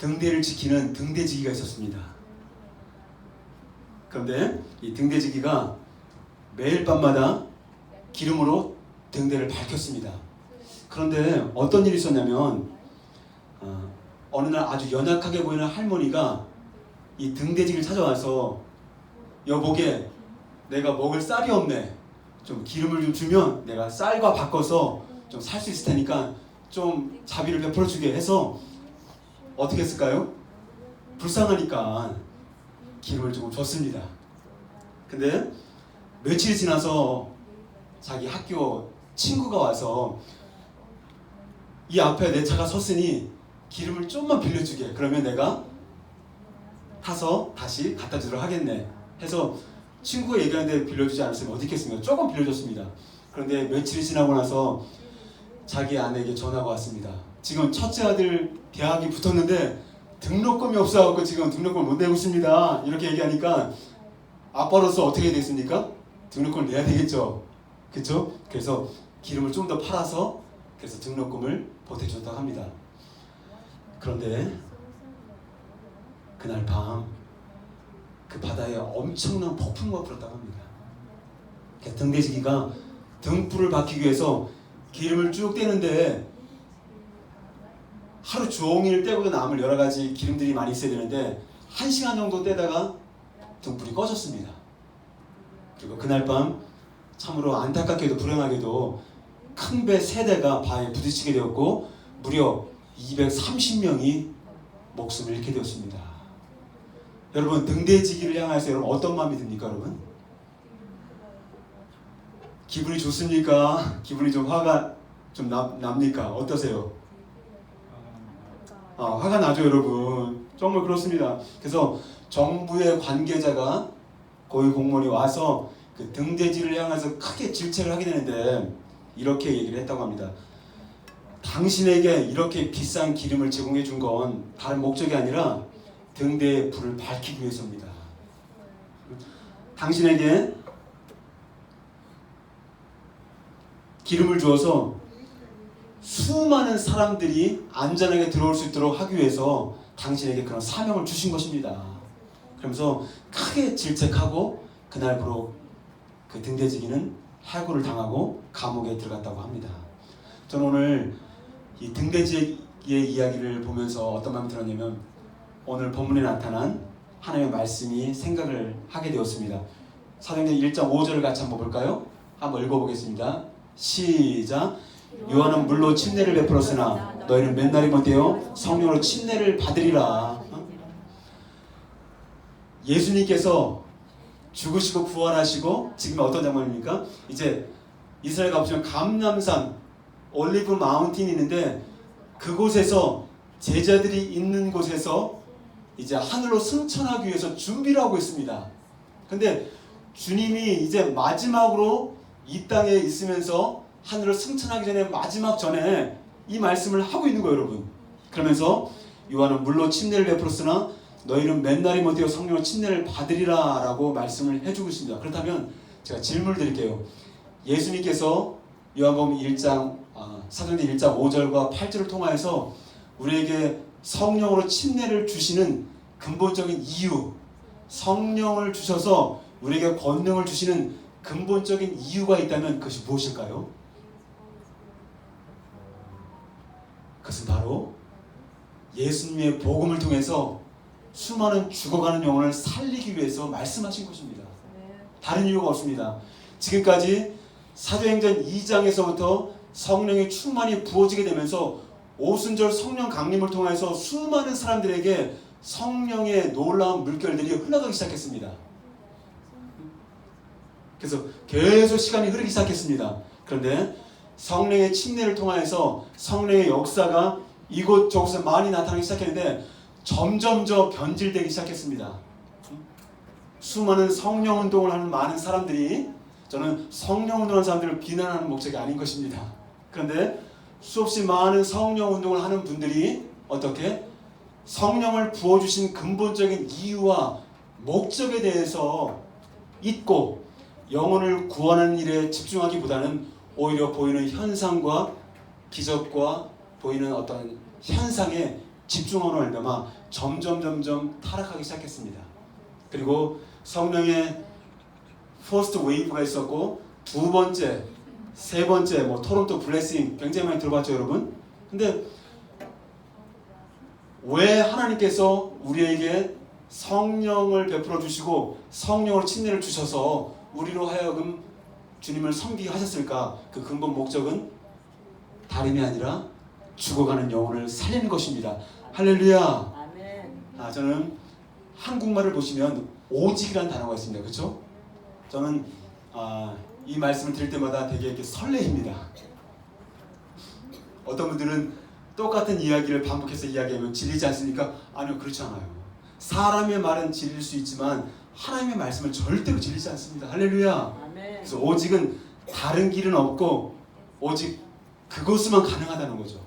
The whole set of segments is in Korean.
등대를 지키는 등대지기가 있었습니다. 그런데 이 등대지기가 매일 밤마다 기름으로 등대를 밝혔습니다. 그런데 어떤 일이 있었냐면 어느 날 아주 연약하게 보이는 할머니가 이 등대지기를 찾아와서 여보게 내가 먹을 쌀이 없네. 좀 기름을 좀 주면 내가 쌀과 바꿔서 좀 살 수 있을 테니까 좀 자비를 베풀어 주게 해서 어떻게 했을까요? 불쌍하니까 기름을 조금 줬습니다. 근데 며칠이 지나서 자기 학교 친구가 와서 이 앞에 내 차가 섰으니 기름을 좀만 빌려주게. 그러면 내가 타서 다시 갖다 주도록 하겠네 해서 친구가 얘기하는데 빌려주지 않았으면 어디 있겠습니까? 조금 빌려줬습니다. 그런데 며칠이 지나고 나서 자기 아내에게 전화가 왔습니다. 지금 첫째 아들 대학이 붙었는데 등록금이 없어갖고 지금 등록금을 못 내고 있습니다. 이렇게 얘기하니까 아빠로서 어떻게 해야 되겠습니까? 등록금을 내야 되겠죠. 그렇죠? 그래서 기름을 좀 더 팔아서 그래서 등록금을 보태줬다고 합니다. 그런데 그날 밤 그 바다에 엄청난 폭풍우가 불었다고 합니다. 등대지기가 등불을 밝히기 위해서 기름을 쭉 떼는데 하루 종일 떼고 남을 여러 가지 기름들이 많이 있어야 되는데 1시간 정도 떼다가 등불이 꺼졌습니다. 그리고 그날 밤 참으로 안타깝게도 불행하게도 큰 배 3대가 바위에 부딪히게 되었고 무려 230명이 목숨을 잃게 되었습니다. 여러분 등대지기를 향해서 여러분 어떤 마음이 듭니까 여러분? 기분이 좋습니까? 기분이 좀 화가 좀 납니까? 어떠세요? 화가 나죠 여러분. 정말 그렇습니다. 그래서 정부의 관계자가 고위 공무원이 와서 그 등대지를 향해서 크게 질책을 하게 되는데 이렇게 얘기를 했다고 합니다. 당신에게 이렇게 비싼 기름을 제공해 준 건 다른 목적이 아니라 등대의 불을 밝히기 위해서입니다. 당신에게 기름을 주어서 수많은 사람들이 안전하게 들어올 수 있도록 하기 위해서 당신에게 그런 사명을 주신 것입니다. 그러면서 크게 질책하고 그날부로 그 등대지기는 해고를 당하고 감옥에 들어갔다고 합니다. 저는 오늘 이 등대지기의 이야기를 보면서 어떤 마음이 들었냐면 오늘 본문에 나타난 하나님의 말씀이 생각을 하게 되었습니다. 사도행전 1장 5절을 같이 한번 볼까요? 한번 읽어보겠습니다. 시작. 요한은 물로 침례를 베풀었으나 너희는 맨날이 못되어 성령으로 침례를 받으리라. 예수님께서 죽으시고 부활하시고 지금 어떤 장면입니까? 이제 이스라엘 가보시면 감람산 올리브 마운틴이 있는데 그곳에서 제자들이 있는 곳에서 이제 하늘로 승천하기 위해서 준비를 하고 있습니다. 근데 주님이 이제 마지막으로 이 땅에 있으면서 하늘을 승천하기 전에 마지막 전에 이 말씀을 하고 있는 거예요 여러분. 그러면서 요한은 물로 침례를 베풀었으나 너희는 맨날이 못되어 성령으로 침례를 받으리라 라고 말씀을 해주고 있습니다. 그렇다면 제가 질문을 드릴게요. 예수님께서 요한복음 1장 사도행전 1장 5절과 8절을 통하여서 우리에게 성령으로 침례를 주시는 근본적인 이유, 성령을 주셔서 우리에게 권능을 주시는 근본적인 이유가 있다면 그것이 무엇일까요? 그것은 바로 예수님의 복음을 통해서 수많은 죽어가는 영혼을 살리기 위해서 말씀하신 것입니다. 다른 이유가 없습니다. 지금까지 사도행전 2장에서부터 성령이 충만히 부어지게 되면서 오순절 성령 강림을 통해서 수많은 사람들에게 성령의 놀라운 물결들이 흘러가기 시작했습니다. 그래서 계속 시간이 흐르기 시작했습니다. 그런데 성령의 침례를 통해서 성령의 역사가 이곳저곳에 많이 나타나기 시작했는데 점점 변질되기 시작했습니다. 수많은 성령 운동을 하는 많은 사람들이 저는 성령 운동하는 사람들을 비난하는 목적이 아닌 것입니다. 그런데 수없이 많은 성령 운동을 하는 분들이 어떻게 성령을 부어주신 근본적인 이유와 목적에 대해서 잊고 영혼을 구원하는 일에 집중하기보다는 오히려 보이는 현상과 기적과 보이는 어떤 현상에 집중함으로 말미암아 점점 타락하기 시작했습니다. 그리고 성령의 퍼스트 웨이브가 있었고 두 번째, 세 번째 뭐 토론토 블레싱 굉장히 많이 들어봤죠, 여러분? 근데 왜 하나님께서 우리에게 성령을 베풀어 주시고 성령으로 침례를 주셔서 우리로 하여금 주님을 섬기게 하셨을까? 그 근본 목적은 다름이 아니라 죽어가는 영혼을 살리는 것입니다. 할렐루야. 저는 한국말을 보시면 오직이라는 단어가 있습니다. 그렇죠? 저는 이 말씀을 들을 때마다 되게 이렇게 설레입니다. 어떤 분들은 똑같은 이야기를 반복해서 이야기하면 질리지 않습니까? 아니요, 그렇지 않아요. 사람의 말은 질릴 수 있지만 하나님의 말씀은 절대로 질리지 않습니다. 할렐루야. 그래서 오직은 다른 길은 없고 오직 그것으로만 가능하다는 거죠.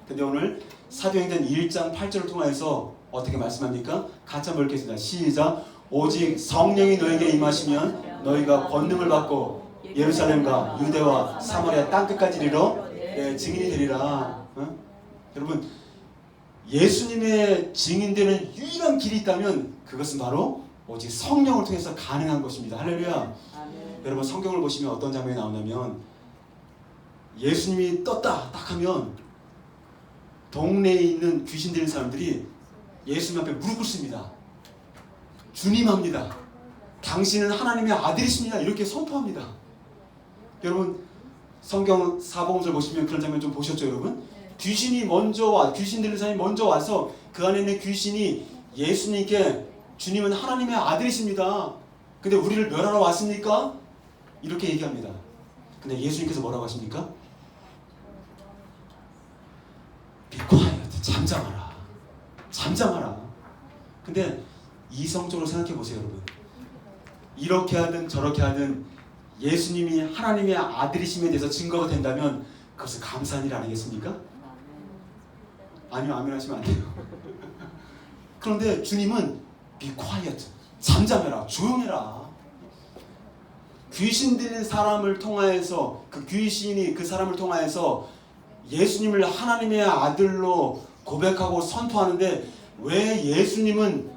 근데 오늘 사도행전 1장 8절을 통해서 어떻게 말씀합니까? 같이 한번 읽겠습니다. 시작. 오직 성령이 너에게 임하시면 너희가 권능을 받고 예루살렘과 유대와 사마리아 땅끝까지 이르러 증인이 되리라. 여러분, 예수님의 증인되는 유일한 길이 있다면 그것은 바로 오직 성령을 통해서 가능한 것입니다. 할렐루야. 여러분, 성경을 보시면 어떤 장면이 나오냐면 예수님이 떴다 딱 하면 동네에 있는 귀신 들린 사람들이 예수님 앞에 무릎 꿇습니다. 주님 합니다. 당신은 하나님의 아들이십니다. 이렇게 선포합니다. 여러분, 성경 사복음서를 보시면 그런 장면 좀 보셨죠, 여러분? 귀신이 먼저 와, 귀신 들린 사람이 먼저 와서 그 안에 있는 귀신이 예수님께 주님은 하나님의 아들이십니다. 근데 우리를 멸하러 왔습니까? 이렇게 얘기합니다. 근데 예수님께서 뭐라고 하십니까? Be quiet. 잠잠하라. 잠잠하라. 근데 이성적으로 생각해 보세요, 여러분. 이렇게 하든 저렇게 하든 예수님이 하나님의 아들이심에 대해서 증거가 된다면 그것은 감사한 일 아니겠습니까? 아니요, 아멘 하시면 안 돼요. 그런데 주님은 Be quiet. 잠잠해라. 조용해라. 귀신 들린 사람을 통하여서 그 귀신이 그 사람을 통하여서 예수님을 하나님의 아들로 고백하고 선포하는데 왜 예수님은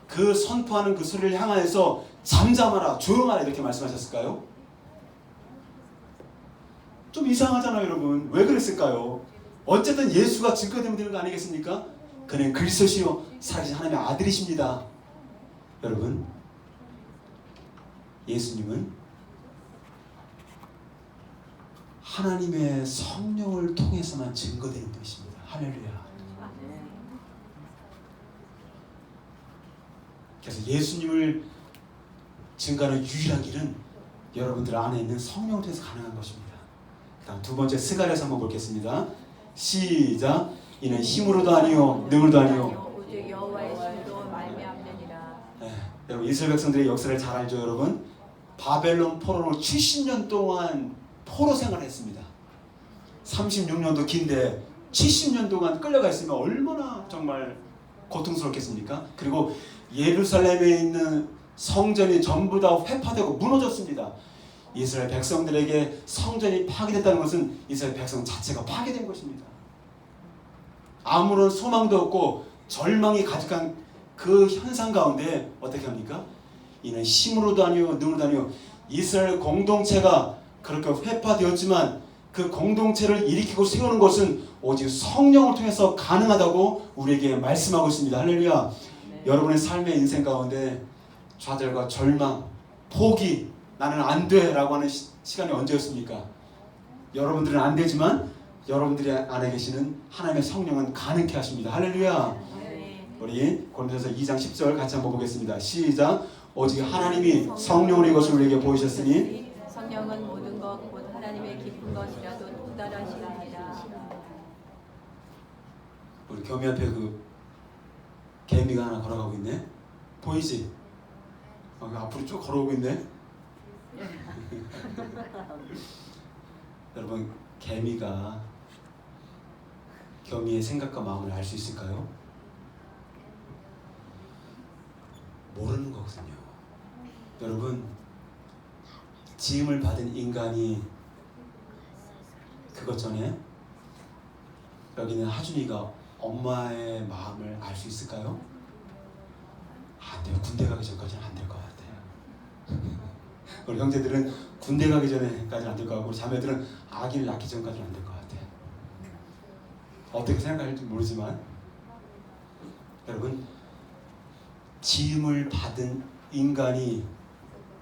그 선포하는 그 소리를 향하여서 잠잠하라, 조용하라 이렇게 말씀하셨을까요? 좀 이상하잖아요, 여러분. 왜 그랬을까요? 어쨌든 예수가 증거되면 되는 거 아니겠습니까? 그는 그리스도시요 살아계신 하나님의 아들이십니다. 여러분, 예수님은 하나님의 성령을 통해서만 증거되는 분이십니다. 할렐루야. 그래서 예수님을 증거하는 유일한 길은 여러분들 안에 있는 성령을 통해서 가능한 것입니다. 다음 두 번째 스가랴서 한번 보겠습니다. 시작. 이는 힘으로도 아니요 능으로도 아니요 오직 여호와의 신으로 말미암느니라. 여러분, 이스라엘 백성들의 역사를 잘 알죠, 여러분? 바벨론 포로로 70년 동안 포로 생활을 했습니다. 36년도 긴데 70년 동안 끌려가 있으면 얼마나 정말 고통스럽겠습니까? 그리고 예루살렘에 있는 성전이 전부 다 회파되고 무너졌습니다. 이스라엘 백성들에게 성전이 파괴됐다는 것은 이스라엘 백성 자체가 파괴된 것입니다. 아무런 소망도 없고 절망이 가득한 그 현상 가운데 어떻게 합니까? 이는 힘으로도 아니요 능으로도 아니요 이스라엘 공동체가 그렇게 회파되었지만 그 공동체를 일으키고 세우는 것은 오직 성령을 통해서 가능하다고 우리에게 말씀하고 있습니다. 할렐루야. 여러분의 삶의 인생 가운데 좌절과 절망, 포기, 나는 안 돼 라고 하는 시간이 언제였습니까? 여러분들은 안 되지만 여러분들이 안에 계시는 하나님의 성령은 가능케 하십니다. 할렐루야. 우리 고린도서 2장 10절 같이 한번 보겠습니다. 시작. 오직 하나님이 성령으로 이것을 우리에게 보이셨으니 성령은 모든 것 곧 하나님의 깊은 것이라도 도달하시느니라. 우리 교미 앞에 그 개미가 하나 걸어가고 있네. 보이지? 앞으로 쭉 걸어오고 있네. 여러분, 개미가 교미의 생각과 마음을 알 수 있을까요? 모르는 거거든요. 여러분, 지음을 받은 인간이 그것 전에 여기는 하준이가 엄마의 마음을 알 수 있을까요? 안 돼요. 군대 가기 전까지는 안 될 것 같아요. 우리 형제들은 군대 가기 전에까지는 안 될 것 같고 우리 자매들은 아기를 낳기 전까지는 안 될 것 같아요. 어떻게 생각할지 모르지만 여러분, 지음을 받은 인간이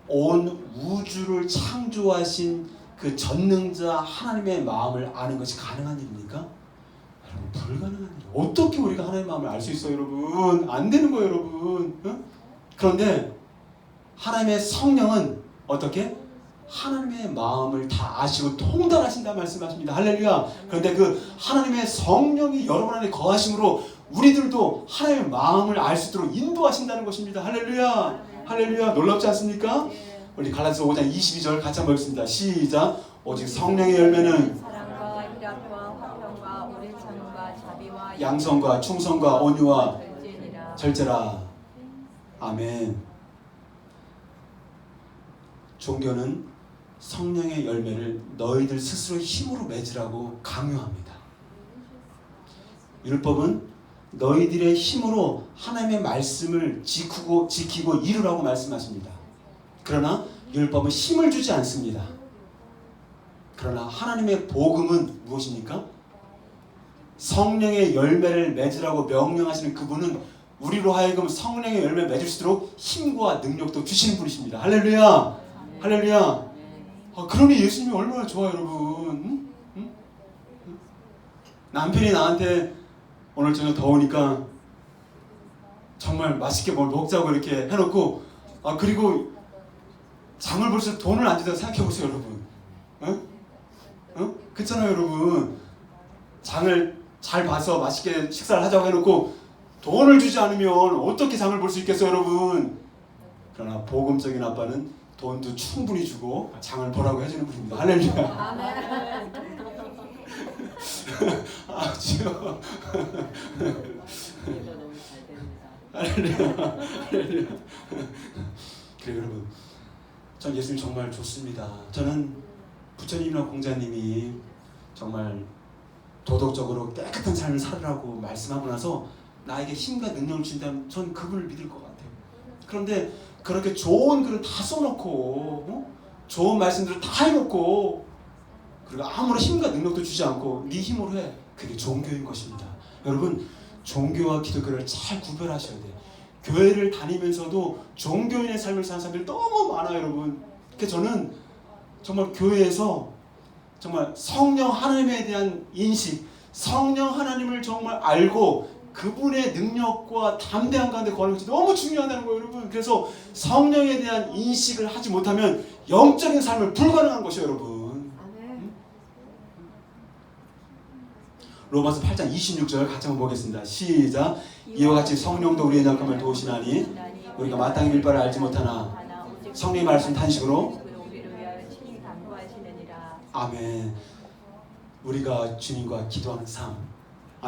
온 우주를 창조하신 그 전능자 하나님의 마음을 아는 것이 가능한 일입니까? 여러분, 불가능한 일이에요. 어떻게 우리가 하나님의 마음을 알 수 있어요, 여러분? 안 되는 거예요, 여러분. 응? 그런데 하나님의 성령은 어떻게? 하나님의 마음을 다 아시고 통달하신다 말씀하십니다. 할렐루야. 그런데 그 하나님의 성령이 여러분 안에 거하심으로 우리들도 하나님의 마음을 알 수 있도록 인도하신다는 것입니다. 할렐루야. 할렐루야. 놀랍지 않습니까? 우리 갈라디아서 5장 22절 같이 한번 읽습니다. 시작. 오직 성령의 열매는 사랑과 희락과 화평과 오래 참음과 자비와 양성과 충성과 온유와 절제니라. 절제라. 아멘. 종교는 성령의 열매를 너희들 스스로 힘으로 맺으라고 강요합니다. 율법은 너희들의 힘으로 하나님의 말씀을 지키고 이루라고 말씀하십니다. 그러나 율법은 힘을 주지 않습니다. 그러나 하나님의 복음은 무엇입니까? 성령의 열매를 맺으라고 명령하시는 그분은 우리로 하여금 성령의 열매를 맺을 수 있도록 힘과 능력도 주시는 분이십니다. 할렐루야. 할렐루야. 그러니 예수님이 얼마나 좋아요, 여러분. 응? 남편이 나한테 오늘 저녁 더우니까 정말 맛있게 뭘 먹자고 이렇게 해놓고 그리고 장을 볼 때 돈을 안 주다가 생각해보세요, 여러분. 응? 응? 그렇잖아요, 여러분. 장을 잘 봐서 맛있게 식사를 하자고 해놓고 돈을 주지 않으면 어떻게 장을 볼 수 있겠어요, 여러분. 그러나 복음적인 아빠는 돈도 충분히 주고 장을 보라고 해주는 분입니다. 할렐루야. 아주요. 할렐루야. 할렐루야. 그래 여러분, 전 예수님 정말 좋습니다. 저는 부처님이나 공자님이 정말 도덕적으로 깨끗한 삶을 살으라고 말씀하고 나서 나에게 힘과 능력을 준다면 전 그분을 믿을 것 같아요. 그런데 그렇게 좋은 글을 다 써놓고 좋은 말씀들을 다 해놓고 그리고 아무런 힘과 능력도 주지 않고 네 힘으로 해. 그게 종교인 것입니다. 여러분, 종교와 기독교를 잘 구별하셔야 돼요. 교회를 다니면서도 종교인의 삶을 사는 사람들이 너무 많아요, 여러분. 그래서 저는 정말 교회에서 정말 성령 하나님에 대한 인식, 성령 하나님을 정말 알고 그분의 능력과 담대한 가운데 거하는 것이 너무 중요하다는 거예요, 여러분. 그래서 성령에 대한 인식을 하지 못하면 영적인 삶을 불가능한 것이에요, 여러분. 로마서 8장 26절 같이 한번 보겠습니다. 시작. 이와 같이 성령도 우리의 약함을 도우시나니 우리가 마땅히 밀바를 알지 못하나 성령의 말씀 탄식으로 아멘. 우리가 주님과 기도하는 삶.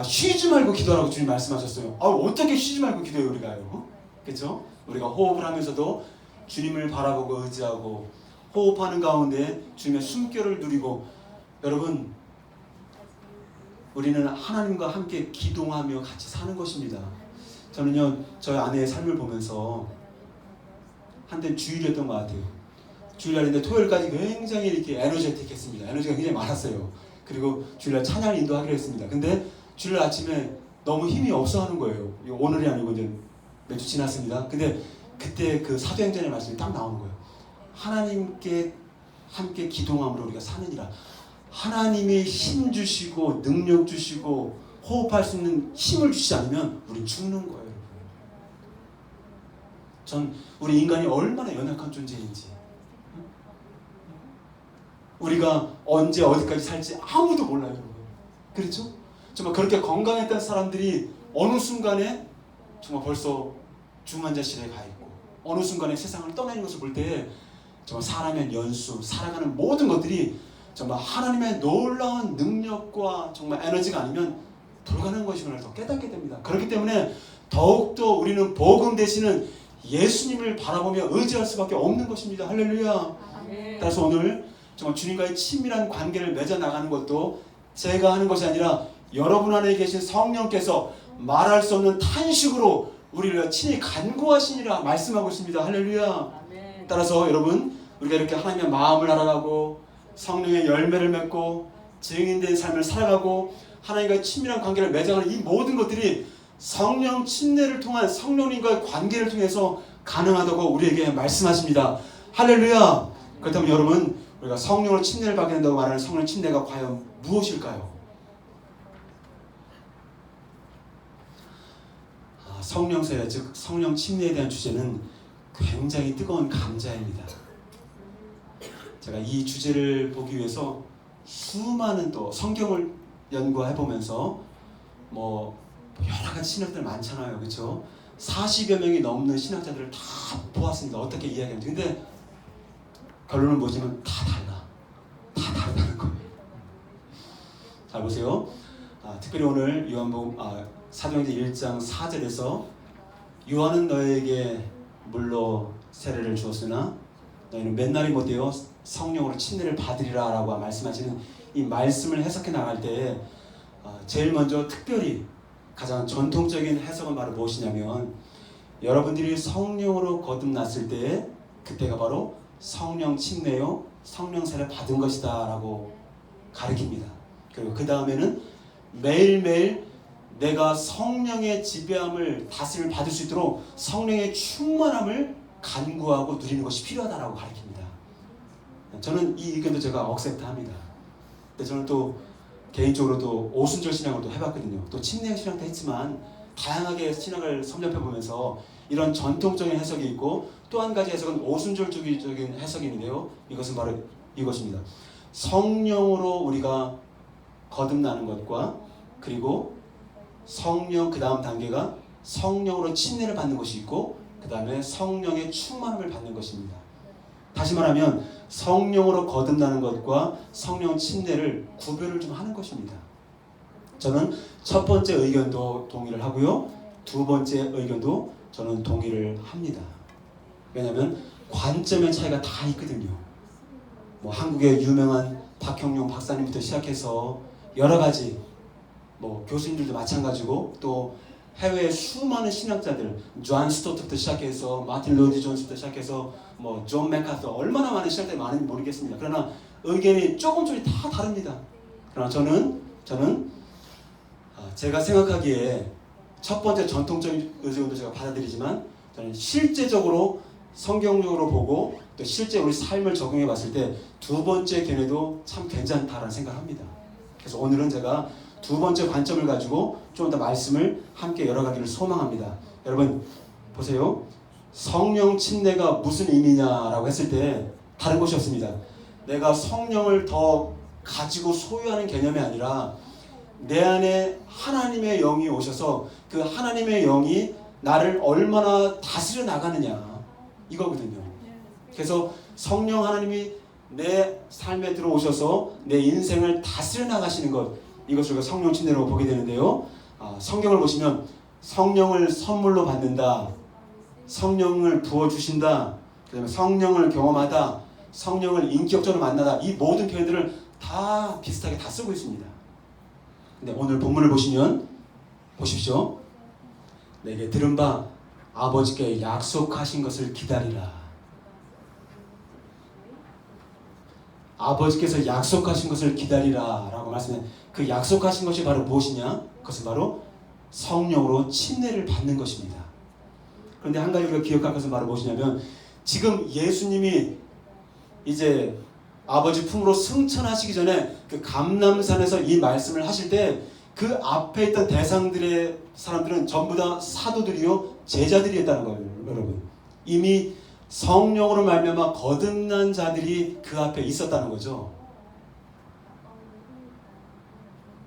쉬지 말고 기도하라고 주님 말씀하셨어요. 어떻게 쉬지 말고 기도해요, 우리가요? 그렇죠? 우리가 호흡을 하면서도 주님을 바라보고 의지하고 호흡하는 가운데 주님의 숨결을 누리고 여러분, 우리는 하나님과 함께 기도하며 같이 사는 것입니다. 저는요, 저희 아내의 삶을 보면서 한때는 주일이었던 것 같아요. 주일날인데 토요일까지 굉장히 이렇게 에너제틱했습니다. 에너지가 굉장히 많았어요. 그리고 주일날 찬양을 인도하기로 했습니다. 근데 주일날 아침에 너무 힘이 없어 하는 거예요. 오늘이 아니고 이제 몇 주 지났습니다. 근데 그때 그 사도행전의 말씀이 딱 나오는 거예요. 하나님께 함께 기도함으로 우리가 사느니라. 하나님이 힘 주시고 능력 주시고 호흡할 수 있는 힘을 주시지 않으면 우린 죽는 거예요, 여러분. 전 우리 인간이 얼마나 연약한 존재인지, 우리가 언제 어디까지 살지 아무도 몰라요, 여러분. 그렇죠? 정말 그렇게 건강했던 사람들이 어느 순간에 정말 벌써 중환자실에 가 있고 어느 순간에 세상을 떠나는 것을 볼 때 정말 사람의 연수, 살아가는 모든 것들이 정말 하나님의 놀라운 능력과 정말 에너지가 아니면 불가능한 것임을 더 깨닫게 됩니다. 그렇기 때문에 더욱더 우리는 복음 되시는 예수님을 바라보며 의지할 수밖에 없는 것입니다. 할렐루야. 따라서 오늘 정말 주님과의 친밀한 관계를 맺어 나가는 것도 제가 하는 것이 아니라 여러분 안에 계신 성령께서 말할 수 없는 탄식으로 우리를 친히 간구하시니라 말씀하고 있습니다. 할렐루야. 아멘. 따라서 여러분, 우리가 이렇게 하나님의 마음을 알아가고 성령의 열매를 맺고 증인된 삶을 살아가고 하나님과의 친밀한 관계를 맺어가는 이 모든 것들이 성령 침례를 통한 성령님과의 관계를 통해서 가능하다고 우리에게 말씀하십니다. 할렐루야. 그렇다면 여러분, 우리가 성령으로 침례를 받게 된다고 말하는 성령 침례가 과연 무엇일까요? 성령 세례, 즉 성령 침례에 대한 주제는 굉장히 뜨거운 감자입니다. 제가 이 주제를 보기 위해서 수많은 또 성경을 연구해보면서 여러 가지 신학들 많잖아요, 그렇죠? 40여 명이 넘는 신학자들을 다 보았습니다. 어떻게 이야기하는지. 근데 결론은 뭐지만 다 다르다는 거예요. 잘 보세요. 특별히 오늘 요한복음 사도행전 1장 4절에서 요한은 너에게 물로 세례를 주었으나 너희는 맨날이 못되어 성령으로 침례를 받으리라 라고 말씀하시는 이 말씀을 해석해 나갈 때 제일 먼저 특별히 가장 전통적인 해석은 바로 무엇이냐면, 여러분들이 성령으로 거듭났을 때 그때가 바로 성령 침례요 성령 세례 받은 것이다 라고 가르칩니다. 그리고 그 다음에는 매일매일 내가 성령의 지배함을 다스림을 받을 수 있도록 성령의 충만함을 간구하고 누리는 것이 필요하다라고 가르칩니다. 저는 이 의견도 제가 억셉트합니다. 근데 저는 또 개인적으로도 오순절 신앙을 또 해봤거든요. 또 침례 신앙도 했지만 다양하게 신앙을 섭렵해보면서 이런 전통적인 해석이 있고, 또 한 가지 해석은 오순절주의적인 해석이 있는데요. 이것은 바로 이것입니다. 성령으로 우리가 거듭나는 것과, 그리고 성령 그 다음 단계가 성령으로 침례를 받는 것이 있고, 그 다음에 성령의 충만함을 받는 것입니다. 다시 말하면 성령으로 거듭나는 것과 성령 침례를 구별을 좀 하는 것입니다. 저는 첫 번째 의견도 동의를 하고요, 두 번째 의견도 저는 동의를 합니다. 왜냐하면 관점의 차이가 다 있거든요. 한국의 유명한 박형룡 박사님부터 시작해서 여러 가지 교수님들도 마찬가지고, 또 해외의 수많은 신학자들, 존 스토트부터 시작해서 마틴 로이드 존스부터 시작해서 존 맥카서, 얼마나 많은 신학자들이 많은지 모르겠습니다. 그러나 의견이 조금씩 다 다릅니다. 그러나 저는 제가 생각하기에 첫 번째 전통적인 의견도 제가 받아들이지만, 저는 실제적으로 성경적으로 보고 또 실제 우리 삶을 적용해 봤을 때 두 번째 견해도 참 괜찮다라는 생각을 합니다. 그래서 오늘은 제가 두 번째 관점을 가지고 좀 더 말씀을 함께 열어가기를 소망합니다. 여러분 보세요. 성령 침례가 무슨 의미냐라고 했을 때 다른 것이 없습니다. 내가 성령을 더 가지고 소유하는 개념이 아니라 내 안에 하나님의 영이 오셔서 그 하나님의 영이 나를 얼마나 다스려 나가느냐, 이거거든요. 그래서 성령 하나님이 내 삶에 들어오셔서 내 인생을 다스려 나가시는 것, 이것을 우리가 성령 침례로 보게 되는데요. 성경을 보시면 성령을 선물로 받는다, 성령을 부어주신다, 그 다음에 성령을 경험하다, 성령을 인격적으로 만나다, 이 모든 표현들을 다 비슷하게 다 쓰고 있습니다. 근데 오늘 본문을 보시면 보십시오. 내게 들은 바 아버지께 약속하신 것을 기다리라. 아버지께서 약속하신 것을 기다리라 라고 말씀해. 그 약속하신 것이 바로 무엇이냐? 그것은 바로 성령으로 침례를 받는 것입니다. 그런데 한 가지 우리가 기억할 것은 바로 무엇이냐면, 지금 예수님이 이제 아버지 품으로 승천하시기 전에 그 감람산에서 이 말씀을 하실 때 그 앞에 있던 대상들의 사람들은 전부 다 사도들이요 제자들이었다는 거예요. 여러분, 이미 성령으로 말미암아 거듭난 자들이 그 앞에 있었다는 거죠.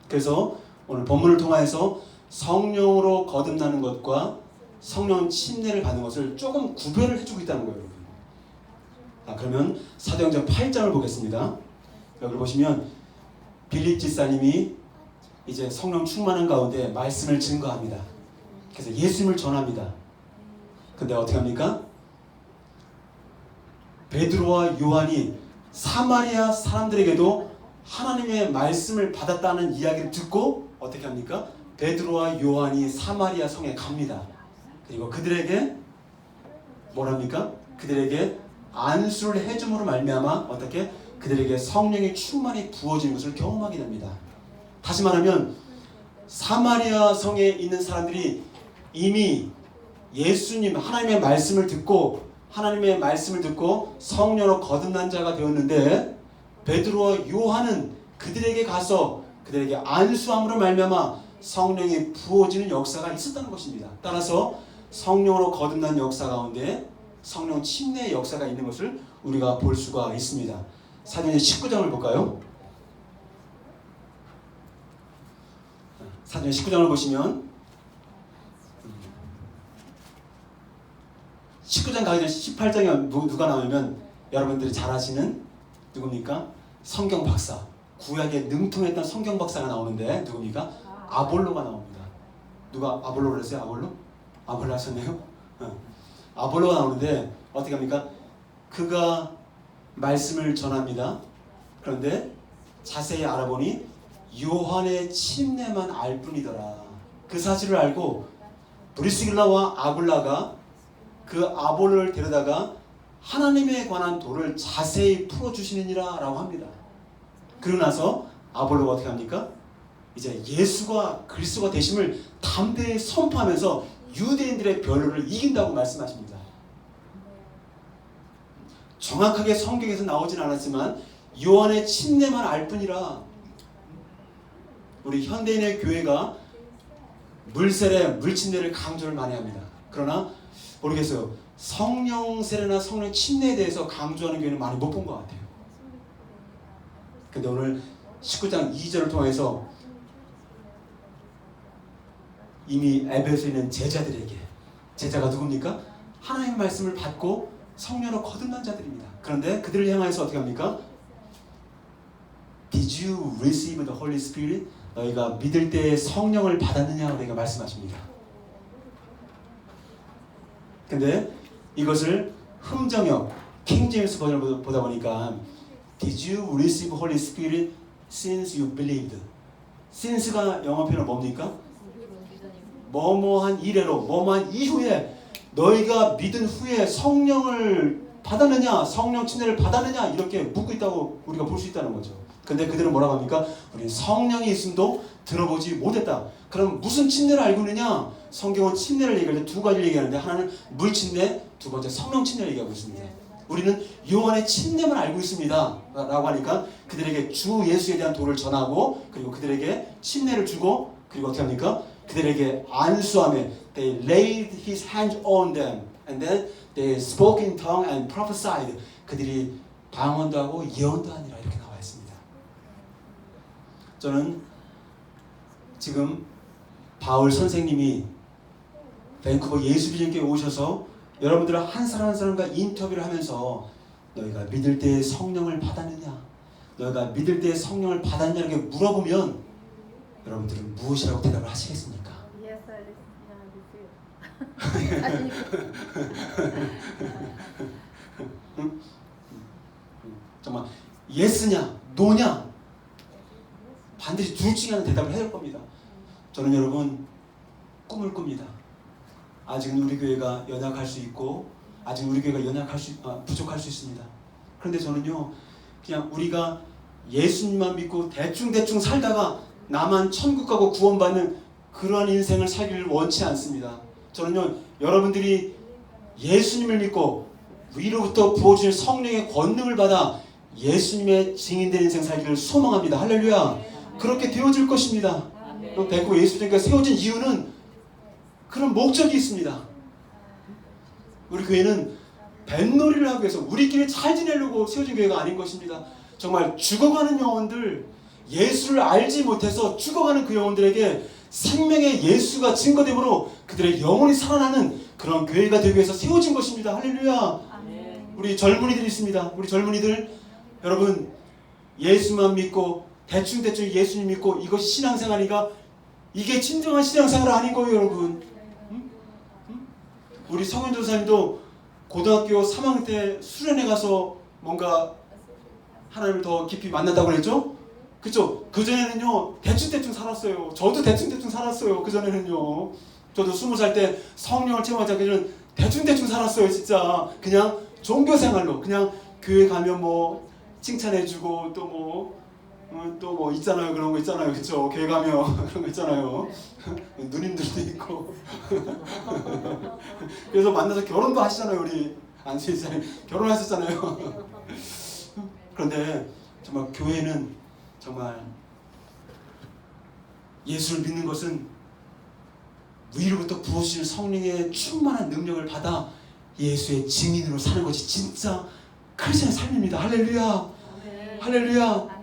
그래서 오늘 본문을 통해서 성령으로 거듭나는 것과 성령 침례를 받는 것을 조금 구별을 해주고 있다는 거예요. 그러면 사도행전 8장을 보겠습니다. 여기 보시면 빌립 집사님이 이제 성령 충만한 가운데 말씀을 증거합니다. 그래서 예수님을 전합니다. 근데 어떻게 합니까? 베드로와 요한이 사마리아 사람들에게도 하나님의 말씀을 받았다는 이야기를 듣고 어떻게 합니까? 베드로와 요한이 사마리아 성에 갑니다. 그리고 그들에게 뭐랍니까? 그들에게 안수를 해줌으로 말미암아 어떻게? 그들에게 성령의 충만이 부어지는 것을 경험하게 됩니다. 다시 말하면 사마리아 성에 있는 사람들이 이미 예수님 하나님의 말씀을 듣고 성령으로 거듭난 자가 되었는데 베드로와 요한은 그들에게 가서 그들에게 안수함으로 말미암아 성령이 부어지는 역사가 있었다는 것입니다. 따라서 성령으로 거듭난 역사 가운데 성령 침례의 역사가 있는 것을 우리가 볼 수가 있습니다. 사도행전 19장을 볼까요? 사도행전 19장을 보시면 19장 가기 전 18장에 누가 나오면 여러분들이 잘 아시는 누굽니까? 성경 박사. 구약에 능통했던 성경 박사가 나오는데 누굽니까? 아볼로가 나옵니다. 누가 아볼로 그랬어요? 아볼로 하셨네요? 아볼로가 나오는데 어떻게 합니까? 그가 말씀을 전합니다. 그런데 자세히 알아보니 요한의 침례만 알 뿐이더라. 그 사실을 알고 브리스길라와 아굴라가 그 아볼로를 데려다가 하나님에 관한 도를 자세히 풀어주시느니라 라고 합니다. 그러고 나서 아볼로가 어떻게 합니까? 이제 예수가 그리스도가 되심을 담대히 선포하면서 유대인들의 변론을 이긴다고 말씀하십니다. 정확하게 성경에서 나오진 않았지만 요한의 침례만 알 뿐이라 우리 현대인의 교회가 물세례, 물침례를 강조를 많이 합니다. 그러나 모르겠어요. 성령 세례나 성령 침례에 대해서 강조하는 교회는 많이 못 본 것 같아요. 근데 오늘 19장 2절을 통해서 이미 에베소에 있는 제자들에게, 제자가 누굽니까? 하나님의 말씀을 받고 성령으로 거듭난 자들입니다. 그런데 그들을 향해서 어떻게 합니까? Did you receive the Holy Spirit? 너희가 믿을 때 성령을 받았느냐? 우리가 말씀하십니다. 근데 이것을 흠정역 킹제임스 버전을 보다 보니까 Did you receive Holy Spirit since you believed? since가 영어 표현은 뭡니까? 뭐뭐한 이래로, 뭐뭐한 이후에 너희가 믿은 후에 성령을 받았느냐, 성령 침례를 받았느냐 이렇게 묻고 있다고 우리가 볼 수 있다는 거죠. 근데 그들은 뭐라고 합니까? 우리는 성령이 있음도 들어보지 못했다. 그럼 무슨 침례를 알고 있느냐? 성경은 침례를 얘기할 때 두 가지를 얘기하는데 하나는 물 침례, 두 번째 성령 침례를 얘기하고 있습니다. 우리는 요한의 침례만 알고 있습니다 라고 하니까 그들에게 주 예수에 대한 도를 전하고 그리고 그들에게 침례를 주고 그리고 어떻게 합니까? 그들에게 안수하며 they laid his hands on them and then they spoke in tongue and prophesied. 그들이 방언도 하고 예언도 하니라 이렇게 나와 있습니다. 저는 지금 바울 선생님이 밴쿠버 예수비전교회에 오셔서 여러분들을 한 사람 한 사람과 인터뷰를 하면서 너희가 믿을 때 성령을 받았느냐, 너희가 믿을 때 성령을 받았냐 이렇게 물어보면 여러분들은 무엇이라고 대답을 하시겠습니까? Yes, I receive. 응? 정말 예스냐, 노냐 반드시 둘 중에 하나 대답을 해야 할 겁니다. 저는 여러분 꿈을 꿉니다. 아직은 우리 교회가 연약할 수 있고 아직 우리 교회가 부족할 수 있습니다. 그런데 저는요 그냥 우리가 예수님만 믿고 대충 살다가 나만 천국 가고 구원받는 그러한 인생을 살기를 원치 않습니다. 저는요 여러분들이 예수님을 믿고 위로부터 부어주신 성령의 권능을 받아 예수님의 증인된 인생 살기를 소망합니다. 할렐루야. 그렇게 되어질 것입니다. 밴쿠버 예수비전교회가 세워진 이유는 그런 목적이 있습니다. 우리 교회는 뱃놀이를 하기 위해서 우리끼리 잘 지내려고 세워진 교회가 아닌 것입니다. 정말 죽어가는 영혼들, 예수를 알지 못해서 죽어가는 그 영혼들에게 생명의 예수가 증거됨으로 그들의 영혼이 살아나는 그런 교회가 되기 위해서 세워진 것입니다. 할렐루야. 우리 젊은이들이 있습니다. 우리 젊은이들 여러분 예수만 믿고 대충 예수님 믿고 이것이 신앙생활이가 이게 진정한 신앙생활 아닌 거예요 여러분. 우리 성현 전사님도 고등학교 3학년 때 수련회 가서 뭔가 하나님을 더 깊이 만났다고 그랬죠? 그쵸? 그전에는요 대충 살았어요. 저도 대충 살았어요. 그전에는요 저도 20살 때 성령을 체험하기 전에는 대충 살았어요. 진짜 그냥 종교생활로 그냥 교회 가면 뭐 칭찬해주고 또 뭐 있잖아요. 그런 거 있잖아요. 그쵸? 교회 가면 그런 거 있잖아요. 누님들도 있고 그래서 만나서 결혼도 하시잖아요. 우리 안수희사님 결혼하셨잖아요. 그런데 정말 교회는 정말 예수를 믿는 것은 위로부터 부어주신 성령의 충만한 능력을 받아 예수의 증인으로 사는 것이 진짜 크리스천의 삶입니다. 할렐루야. 할렐루야.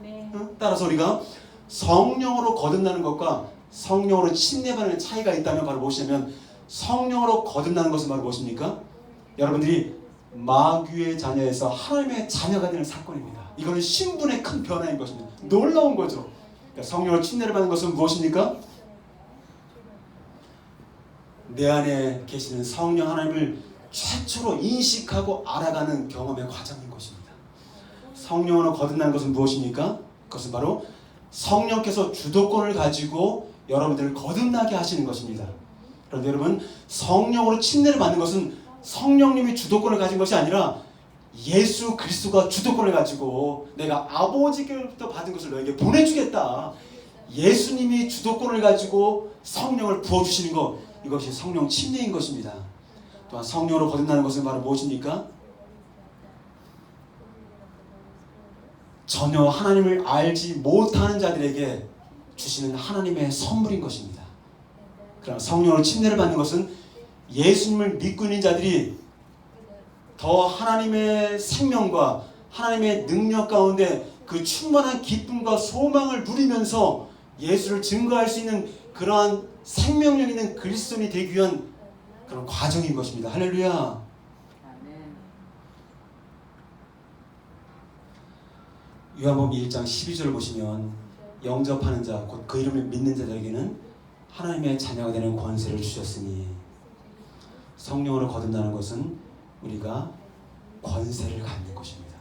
따라서 우리가 성령으로 거듭나는 것과 성령으로 침례받는 차이가 있다면 바로 무엇이냐면, 성령으로 거듭나는 것은 바로 무엇입니까? 여러분들이 마귀의 자녀에서 하나님의 자녀가 되는 사건입니다. 이거는 신분의 큰 변화인 것입니다. 놀라운 거죠. 그러니까 성령으로 침례를 받는 것은 무엇입니까? 내 안에 계시는 성령 하나님을 최초로 인식하고 알아가는 경험의 과정인 것입니다. 성령으로 거듭나는 것은 무엇입니까? 그것은 바로 성령께서 주도권을 가지고 여러분들을 거듭나게 하시는 것입니다. 그런데 여러분, 성령으로 침례를 받는 것은 성령님이 주도권을 가진 것이 아니라 예수 그리스도가 주도권을 가지고 내가 아버지께로부터 받은 것을 너에게 보내주겠다. 예수님이 주도권을 가지고 성령을 부어주시는 것, 이것이 성령 침례인 것입니다. 또한 성령으로 거듭나는 것은 바로 무엇입니까? 전혀 하나님을 알지 못하는 자들에게 주시는 하나님의 선물인 것입니다. 그러나 성령으로 침례를 받는 것은 예수님을 믿고 있는 자들이 더 하나님의 생명과 하나님의 능력 가운데 그 충만한 기쁨과 소망을 누리면서 예수를 증거할 수 있는 그러한 생명력 있는 그리스도인이 되기 위한 그런 과정인 것입니다. 할렐루야. 요한복음 1장 12절을 보시면, 영접하는 자, 곧 그 이름을 믿는 자들에게는 하나님의 자녀가 되는 권세를 주셨으니, 성령으로 거듭나는 것은 우리가 권세를 갖는 것입니다.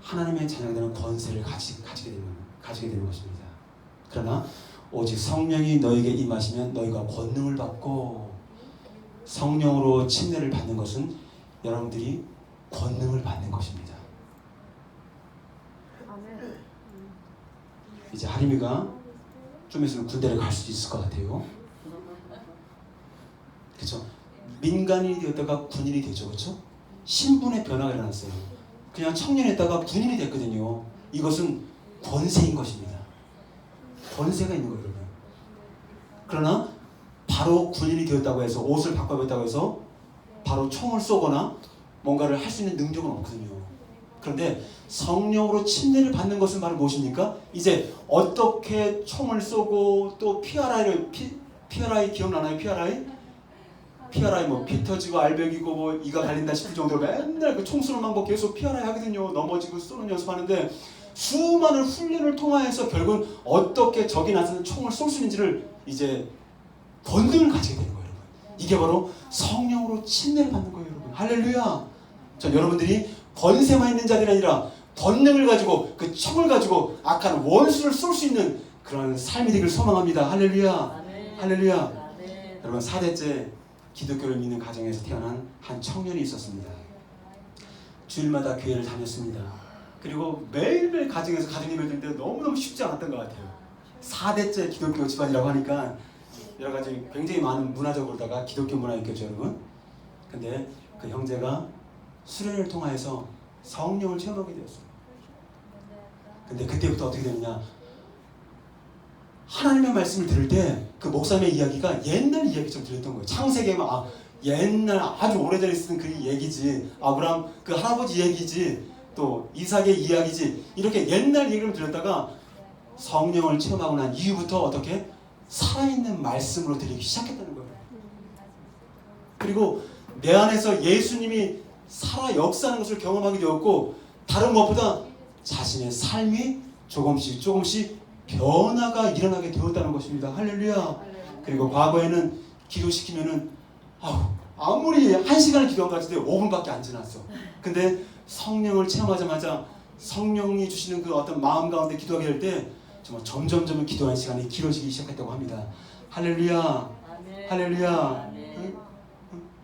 하나님의 자녀가 되는 권세를 가지게 되는 것입니다. 그러나 오직 성령이 너에게 임하시면 너희가 권능을 받고, 성령으로 침례를 받는 것은 여러분들이 권능을 받는 것입니다. 이제 하림이가 좀 있으면 군대를 갈 수도 있을 것 같아요. 그렇죠? 민간인이 되었다가 군인이 되죠. 그렇죠? 신분의 변화가 일어났어요. 그냥 청년이었다가 군인이 됐거든요. 이것은 권세인 것입니다. 권세가 있는 거예요, 여러분. 그러나 바로 군인이 되었다고 해서, 옷을 바꿔봤다고 해서 바로 총을 쏘거나 뭔가를 할 수 있는 능력은 없거든요. 그런데 성령으로 침례를 받는 것은 바로 무엇입니까? 이제 어떻게 총을 쏘고 또 PRI 기억나나요? PRI 뭐 피 터지고 알배기고 뭐 이가 갈린다 싶을 정도로 맨날 그 총 쏘는 방법 계속 PRI 하거든요. 넘어지고 쏘는 연습하는데 수많은 훈련을 통하여서 결국은 어떻게 적이 나서는 총을 쏠 수 있는지를 이제 권능을 가지게 되는 거예요, 여러분. 이게 바로 성령으로 침례를 받는 거예요, 여러분. 할렐루야. 전 여러분들이 권세만 있는 자들이 아니라 권능을 가지고 그 총을 가지고 악한 원수를 쏠 수 있는 그런 삶이 되기를 소망합니다. 할렐루야. 아멘. 할렐루야. 아멘. 여러분, 4대째 기독교를 믿는 가정에서 태어난 한 청년이 있었습니다. 주일마다 교회를 다녔습니다. 그리고 매일매일 가정에서 가정 예배를 드는데 너무너무 쉽지 않았던 것 같아요. 4대째 기독교 집안이라고 하니까 여러 가지 굉장히 많은 문화적으로다가 기독교 문화였겠죠, 여러분. 근데 그 형제가 수련을 통하여서 성령을 체험하게 되었어요. 근데 그때부터 어떻게 되느냐, 하나님의 말씀을 들을 때 그 목사님의 이야기가 옛날 이야기처럼 들렸던 거예요. 창세기에 옛날 아주 오래전에 쓰던 그 얘기지, 아브라함 그 할아버지 얘기지, 또 이삭의 이야기지, 이렇게 옛날 얘기를 들었다가 성령을 체험하고 난 이후부터 어떻게 살아있는 말씀으로 들리기 시작했다는 거예요. 그리고 내 안에서 예수님이 살아 역사하는 것을 경험하게 되었고, 다른 무엇보다 자신의 삶이 조금씩 변화가 일어나게 되었다는 것입니다. 할렐루야. 그리고 과거에는 기도시키면은 아무리 1시간을 기도한 것 같은데 5분밖에 안 지났어. 근데 성령을 체험하자마자 성령이 주시는 그 어떤 마음 가운데 기도하게 될 때 정말 점점 기도하는 시간이 길어지기 시작했다고 합니다. 할렐루야, 할렐루야.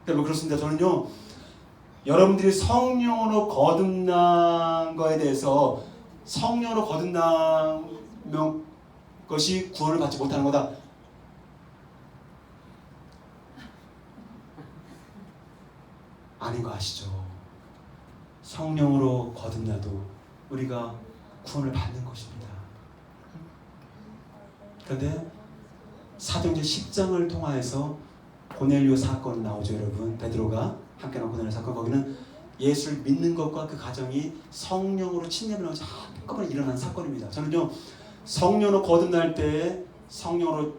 여러분 그렇습니다. 저는요, 여러분들이 성령으로 거듭난 거에 대해서 성령으로 거듭난 것이 구원을 받지 못하는 거다. 아닌 거 아시죠? 성령으로 거듭나도 우리가 구원을 받는 것입니다. 그런데 사도행전 10장을 통하여서 고넬료 사건이 나오죠, 여러분. 베드로가 함께 나온 고넬료 사건, 거기는 예수를 믿는 것과 그 가정이 성령으로 침례를 하면서 한꺼번에 일어난 사건입니다. 저는요, 성령으로 거듭날 때 성령으로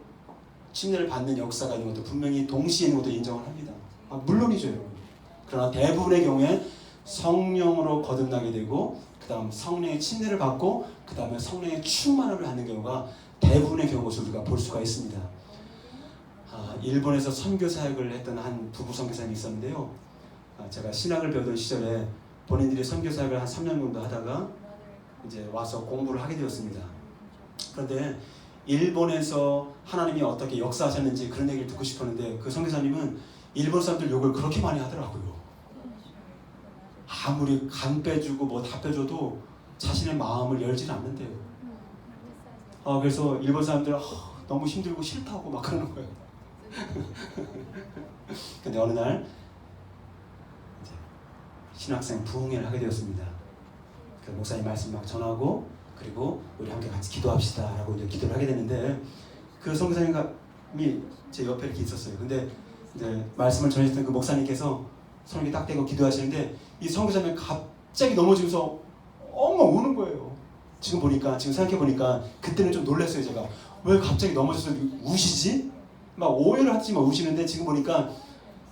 침례를 받는 역사가 있는 것도 분명히 동시에 있는 것도 인정을 합니다. 물론이죠, 여러분. 그러나 대부분의 경우에 성령으로 거듭나게 되고 그 다음 성령의 침례를 받고 그 다음에 성령의 충만함을 받는 경우가 대부분의 경우를 우리가 볼 수가 있습니다. 일본에서 선교 사역을 했던 한 부부 선교사님이 있었는데요. 제가 신학을 배우던 시절에 본인들이 선교 사역을 한 3년 정도 하다가 이제 와서 공부를 하게 되었습니다. 그런데 일본에서 하나님이 어떻게 역사하셨는지 그런 얘기를 듣고 싶었는데 그 선교사님은 일본 사람들 욕을 그렇게 많이 하더라고요. 아무리 간 빼주고 뭐 다 빼줘도 자신의 마음을 열지는 않는데요. 그래서 일본 사람들 너무 힘들고 싫다고 막 그러는 거예요. 근데 어느 날 이제 신학생 부흥회를 하게 되었습니다. 그 목사님 말씀 막 전하고 그리고 우리 함께 같이 기도합시다 라고 이제 기도를 하게 되는데 그 선교사님이 제 옆에 이렇게 있었어요. 근데 이제 말씀을 전했던 그 목사님께서 손을 이렇게 딱 대고 기도하시는데 이 선교사님이 갑자기 넘어지면서 엉엉 우는 거예요. 지금 생각해 보니까 그때는 좀 놀랐어요. 제가 왜 갑자기 넘어져서 우시지? 막 오해를 하지만 우시는데 지금 보니까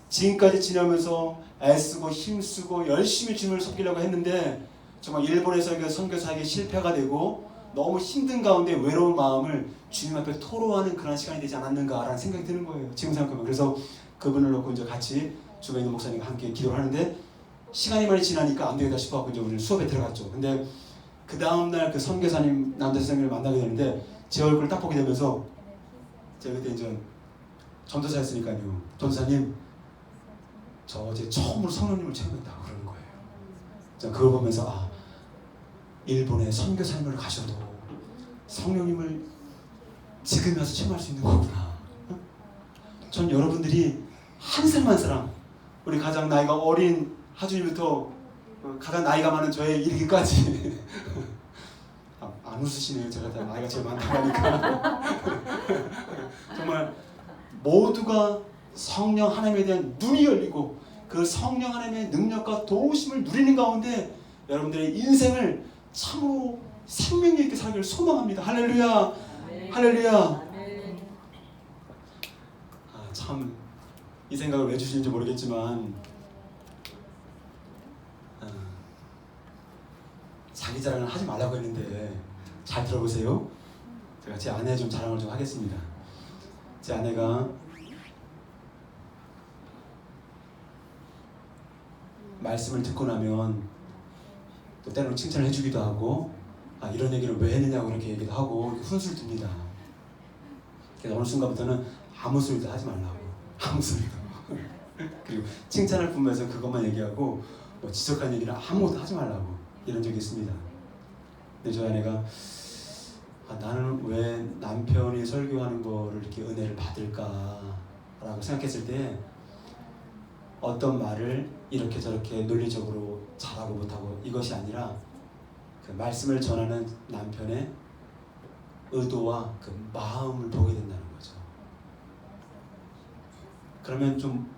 지금까지 지내면서 애쓰고 힘쓰고 열심히 주님을 섬기려고 했는데 정말 일본에서 그 선교사에게 실패가 되고 너무 힘든 가운데 외로운 마음을 주님 앞에 토로하는 그런 시간이 되지 않았는가라는 생각이 드는 거예요. 지금 생각하면. 그래서 그분을 놓고 이제 같이 주변에 있는 목사님과 함께 기도를 하는데 시간이 많이 지나니까 안 되겠다 싶어서 이제 우리는 수업에 들어갔죠. 근데 그 다음날 그 선교사님 남자 선생님을 만나게 되는데 제 얼굴을 딱 보게 되면서 제가 그때 이제 전도사였으니까요. 전도사님, 저 어제 처음으로 성령님을 체험했다고 그러는 거예요. 저 그걸 보면서 일본에 선교사님을 가셔도 성령님을 지금 와서 체험할 수 있는 거구나. 전 여러분들이 한 사람 한 사람, 우리 가장 나이가 어린 하준이부터 가장 나이가 많은 저에 이르기까지 안 웃으시네요. 제가 다 나이가 제일 많다고 하니까. 정말 모두가 성령 하나님에 대한 눈이 열리고 그 성령 하나님의 능력과 도우심을 누리는 가운데 여러분들의 인생을 참으로 생명력 있게 살기를 소망합니다. 할렐루야. 할렐루야. 참 이 생각을 왜 주시는지 모르겠지만 자기 자랑을 하지 말라고 했는데 잘 들어보세요. 제가 제 아내의 좀 자랑을 좀 하겠습니다. 제 아내가 말씀을 듣고 나면 또 때로는 칭찬을 해주기도 하고 이런 얘기를 왜 했느냐고 그렇게 얘기도 하고 훈수를 둡니다. 그래서 어느 순간부터는 아무 소리도 하지 말라고. 아무 소리도. 그리고 칭찬을 뿜면서 그것만 얘기하고 뭐 지적한 얘기를 아무것도 하지 말라고 이런 적이 있습니다. 근데 저희 아내가 나는 왜 남편이 설교하는 거를 이렇게 은혜를 받을까라고 생각했을 때 어떤 말을 이렇게 저렇게 논리적으로 잘하고 못하고 이것이 아니라 그 말씀을 전하는 남편의 의도와 그 마음을 보게 된다는 거죠. 그러면 좀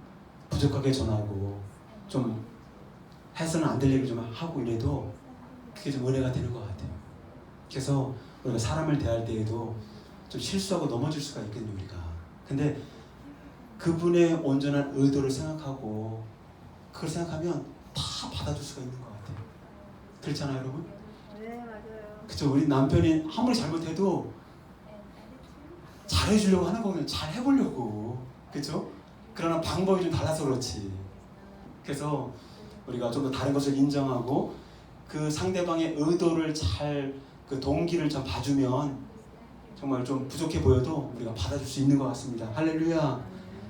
부족하게 전하고 좀 해서는 안 될 얘기를 좀 하고 이래도 그게 좀 은혜가 되는 것 같아요. 그래서 우리가 사람을 대할 때에도 좀 실수하고 넘어질 수가 있거든요, 우리가. 근데 그분의 온전한 의도를 생각하고 그걸 생각하면 다 받아줄 수가 있는 것 같아요. 그렇잖아요, 여러분? 네, 맞아요. 그쵸? 우리 남편이 아무리 잘못해도 잘해주려고 하는 거거든요. 잘 해보려고. 그쵸? 그러나 방법이 좀 달라서 그렇지. 그래서 우리가 좀 더 다른 것을 인정하고 그 상대방의 의도를 잘 그 동기를 좀 봐주면 정말 좀 부족해 보여도 우리가 받아줄 수 있는 것 같습니다. 할렐루야.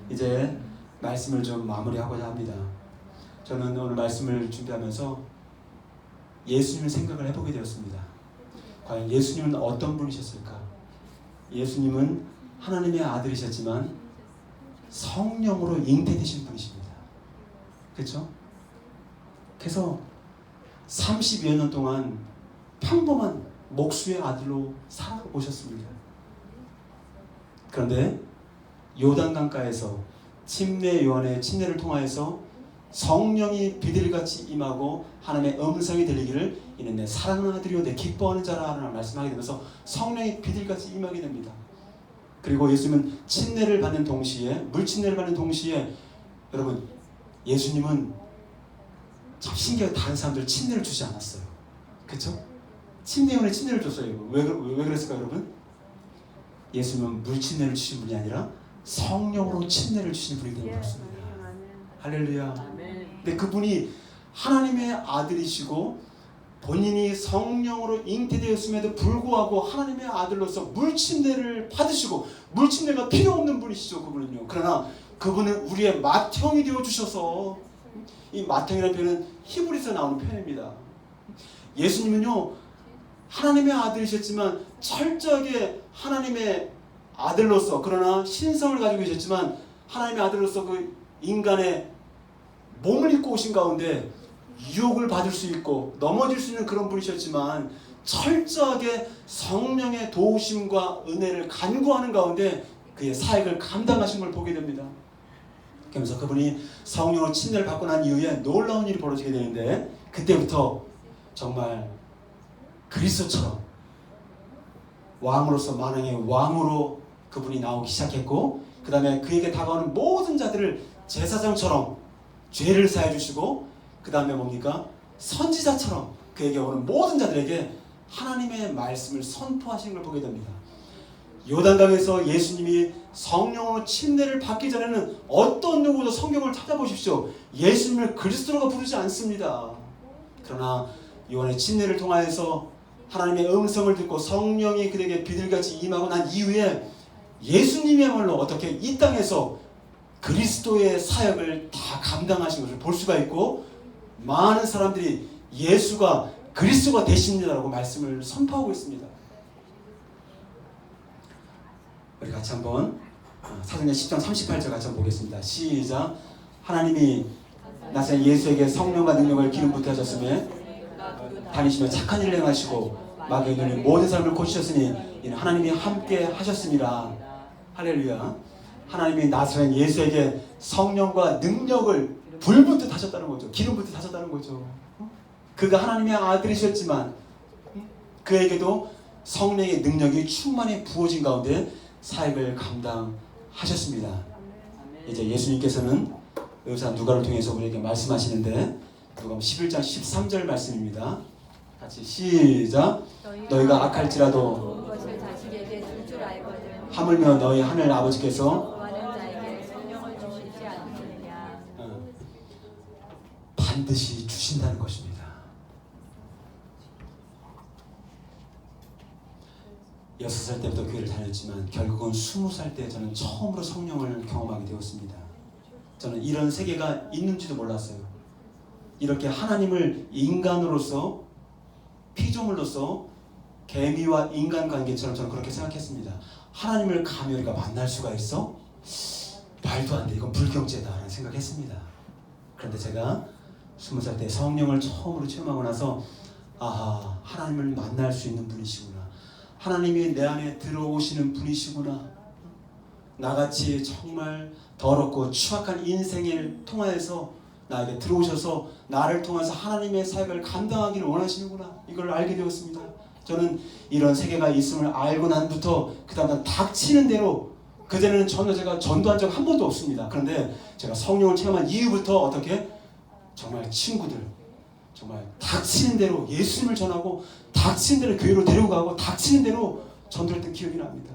이제 말씀을 좀 마무리하고자 합니다. 저는 오늘 말씀을 준비하면서 예수님을 생각을 해보게 되었습니다. 과연 예수님은 어떤 분이셨을까? 예수님은 하나님의 아들이셨지만 성령으로 잉태되신 분이십니다. 그렇죠? 그래서 30여 년 동안 평범한 목수의 아들로 살아오셨습니다. 그런데 요단강가에서 침례 요한의 침례를 통하여서 성령이 비둘기같이 임하고 하나님의 음성이 들리기를 이는 내 사랑하는 아들이요 내 기뻐하는 자라라는 말씀하게 되면서 성령이 비둘기같이 임하게 됩니다. 그리고 예수님은 침례를 받는 동시에 물침례를 받는 동시에 여러분 예수님은 참 신기하게 다른 사람들 침례를 주지 않았어요. 그렇죠? 침례원에 침례를 줬어요. 왜 그랬을까요, 여러분? 예수님은 물침례를 주신 분이 아니라 성령으로 침례를 주신 분이 되는 것입니다. 할렐루야. 근데 그분이 하나님의 아들이시고 본인이 성령으로 잉태되었음에도 불구하고 하나님의 아들로서 물침례를 받으시고 물침례가 필요 없는 분이시죠. 그분은요. 그러나 그분은 우리의 맏형이 되어 주셔서 이 맏형이라는 표현은 히브리서 나오는 표현입니다. 예수님은요 하나님의 아들이셨지만 철저하게 하나님의 아들로서 그러나 신성을 가지고 계셨지만 하나님의 아들로서 그 인간의 몸을 입고 오신 가운데 유혹을 받을 수 있고 넘어질 수 있는 그런 분이셨지만 철저하게 성령의 도우심과 은혜를 간구하는 가운데 그의 사역을 감당하신 걸 보게 됩니다. 그러면서 그분이 성령으로 침례를 받고 난 이후에 놀라운 일이 벌어지게 되는데 그때부터 정말 그리스도처럼 왕으로서 만왕의 왕으로 그분이 나오기 시작했고 그 다음에 그에게 다가오는 모든 자들을 제사장처럼 죄를 사해 주시고 그 다음에 뭡니까? 선지자처럼 그에게 오는 모든 자들에게 하나님의 말씀을 선포하시는 걸 보게 됩니다. 요단강에서 예수님이 성령으로 침례를 받기 전에는 어떤 누구도 성경을 찾아보십시오. 예수님을 그리스도라고 부르지 않습니다. 그러나 요한의 침례를 통하여서 하나님의 음성을 듣고 성령이 그에게 비둘기같이 임하고 난 이후에 예수님이야말로 어떻게 이 땅에서 그리스도의 사역을 다 감당하신 것을 볼 수가 있고 많은 사람들이 예수가 그리스도가 되십니다라고 말씀을 선포하고 있습니다. 우리 같이 한번 사도행전 10장 38절 같이 한번 보겠습니다. 시작. 하나님이 나사렛 예수에게 성령과 능력을 기름 붓게 하셨으며 다니시며 착한 일을 행하시고 마귀의 눈이 모든 사람을 고치셨으니 이는 하나님이 함께 하셨습니다. 할렐루야. 하나님이 나사렛 예수에게 성령과 능력을 불붙듯 하셨다는 거죠. 기름 붓듯 하셨다는 거죠. 그가 하나님의 아들이셨지만 그에게도 성령의 능력이 충만히 부어진 가운데 사역을 감당하셨습니다. 이제 예수님께서는 의사 누가를 통해서 우리에게 말씀하시는데 누가복음 11장 13절 말씀입니다. 같이 시작. 너희가 악할지라도 것을 자식에게 줄 줄 알거든 하물며 너희 하늘 아버지께서 구하는 자에게 성령을 주시지 않느냐. 반드시 주신다는 것입니다. 6살 때부터 교회를 다녔지만 결국은 20살 때 저는 처음으로 성령을 경험하게 되었습니다. 저는 이런 세계가 있는지도 몰랐어요. 이렇게 하나님을 인간으로서 피조물로서 개미와 인간 관계처럼 저는 그렇게 생각했습니다. 하나님을 감히 우리가 만날 수가 있어? 말도 안 돼. 이건 불경제다라는 생각했습니다. 그런데 제가 20살 때 성령을 처음으로 체험하고 나서 아하, 하나님을 만날 수 있는 분이시구나. 하나님이 내 안에 들어오시는 분이시구나. 나같이 정말 더럽고 추악한 인생을 통하여서 나에게 들어오셔서 나를 통해서 하나님의 사역을 감당하기를 원하시는구나. 이걸 알게 되었습니다. 저는 이런 세계가 있음을 알고 난부터 그 다음 닥치는 대로 그전에는 전혀 제가 전도한 적 한 번도 없습니다. 그런데 제가 성령을 체험한 이후부터 어떻게 정말 친구들 정말 닥치는 대로 예수님을 전하고 닥치는 대로 교회로 데리고 가고 닥치는 대로 전도를 했던 기억이 납니다.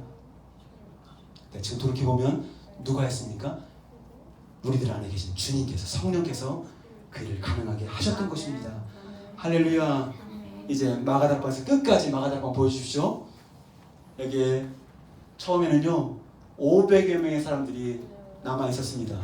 네, 지금 돌이켜보면 누가 했습니까? 우리들 안에 계신 주님께서 성령께서 그 일을 가능하게 하셨던 것입니다. 할렐루야. 이제 마가다락방에서 끝까지 마가다락방 보여주십시오. 여기에 처음에는요 500여 명의 사람들이 남아 있었습니다.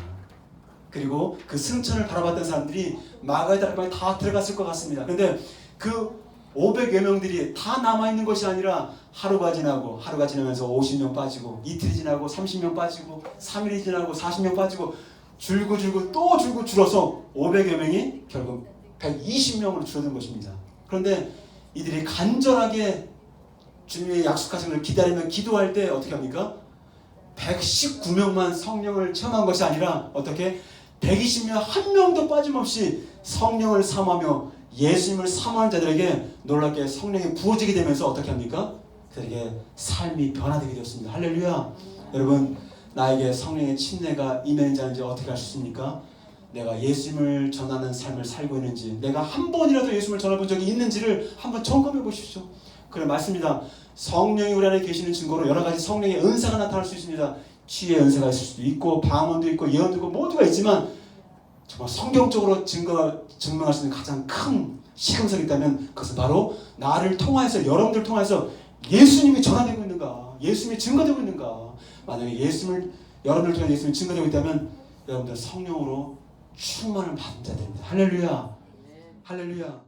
그리고 그 승천을 바라봤던 사람들이 마가의 다락방에 다 들어갔을 것 같습니다. 그런데 그 500여 명들이 다 남아있는 것이 아니라 하루가 지나면서 50명 빠지고 이틀이 지나고 30명 빠지고 3일이 지나고 40명 빠지고 줄고 또 줄고 줄어서 500여 명이 결국 120명으로 줄어든 것입니다. 그런데 이들이 간절하게 주님의 약속하신 것을 기다리며 기도할 때 어떻게 합니까? 119명만 성령을 체험한 것이 아니라 어떻게 120명 한 명도 빠짐없이 성령을 사모하며 예수님을 사모하는 자들에게 놀랍게 성령이 부어지게 되면서 어떻게 합니까? 그들에게 삶이 변화되게 되었습니다. 할렐루야. 여러분, 나에게 성령의 침례가 임했는지 아닌지 어떻게 알 수 있습니까? 내가 예수님을 전하는 삶을 살고 있는지, 내가 한 번이라도 예수님을 전해본 적이 있는지를 한번 점검해 보십시오. 그래, 맞습니다. 성령이 우리 안에 계시는 증거로 여러 가지 성령의 은사가 나타날 수 있습니다. 치유의 은사가 있을 수도 있고 방언도 있고 예언도 있고 모두가 있지만 정말 성경적으로 증명할 수 있는 가장 큰 시금석이 있다면 그것은 바로 나를 통하여서, 여러분들 통하여서 예수님이 전화되고 있는가, 예수님이 증거되고 있는가. 만약에 여러분들 통해 예수님이 증거되고 있다면 여러분들 성령으로 충만을 받은 자들입니다. 할렐루야. 할렐루야.